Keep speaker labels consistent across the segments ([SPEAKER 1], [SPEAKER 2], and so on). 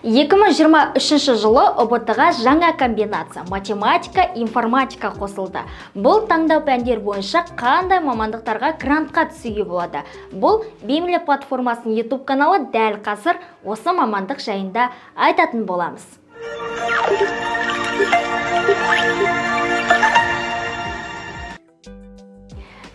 [SPEAKER 1] 2023 жылы ұбт-ға жаңа комбинация математика, информатика қосылды. Бұл таңдау пәндер бойынша қандай мамандықтарға грантқа түсуге болады? Бұл Беймле платформасының YouTube каналы дәл қазір осы мамандық жайында айтатын боламыз.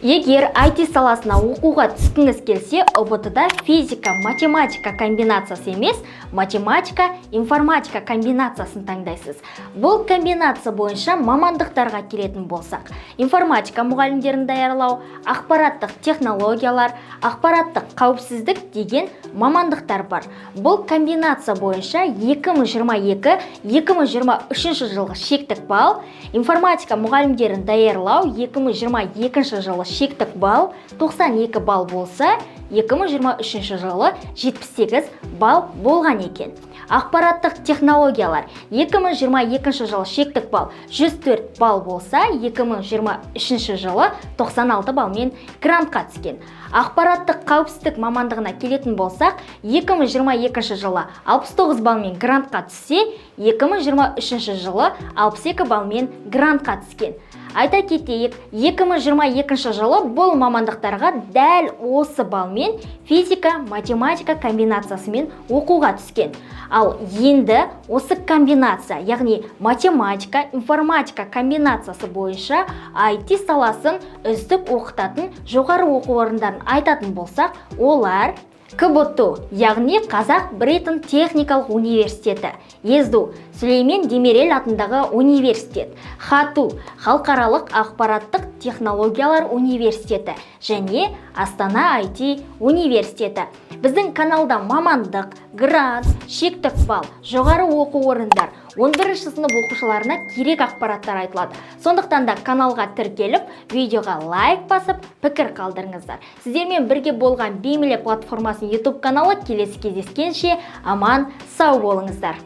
[SPEAKER 1] Егер IT саласына оқуға түскіңіз келсе, ұбт-да физика, математика комбинациясы емес, математика, информатика комбинациясын таңдайсыз. Бұл комбинация бойынша мамандықтарға келетін болсақ, информатика мұғалімдерін даярлау, ақпараттық технологиялар, ақпараттық қауіпсіздік деген мамандықтар бар. Бұл комбинация бойынша 2022-2023 жылғы шектік балл, информатика мұғалімдерін даярлау 2022 жылы шектік балл 92 балл болса, 2023 жылы 78 балл болған екен. Ақпараттық технологиялар 2022 жылы шектік балл 104 балл болса, 2023 жылы 96 баллмен грантқа түскен. Ақпараттық қауіпсіздік мамандығына келетін болсақ, 2022 жылы 69 баллмен грантқа түссе, 2023 жылы 62 баллмен грантқа түскен. Айта кетейік, 2022 жылы бұл мамандықтарға дәл осы балмен физика, математика комбинациясымен оқуға түскен. Ал енді осы комбинация, яғни математика, информатика комбинациясы бойынша IT саласын үздік оқытатын жоғары оқу орындарын айтатын болсақ, олар КБТУ, яғни Қазақ Британ техникалық университеті, ЕЗДУ, Сүлеймен Демирел атындағы университет, ХАТУ, халықаралық ақпараттық технологиялар университеті және Астана IT университеті. Біздің каналда мамандық, грант, шектік балл, жоғары оқу орындар, 11-ші сынып оқушыларына керек ақпараттар айтылады. Сондықтан да каналға тіркеліп, видеоға лайк басып, пікір қалдырыңыздар. Сіздермен бірге болған Беймле платформасының YouTube каналы келесі кездескенше аман сау болыңыздар.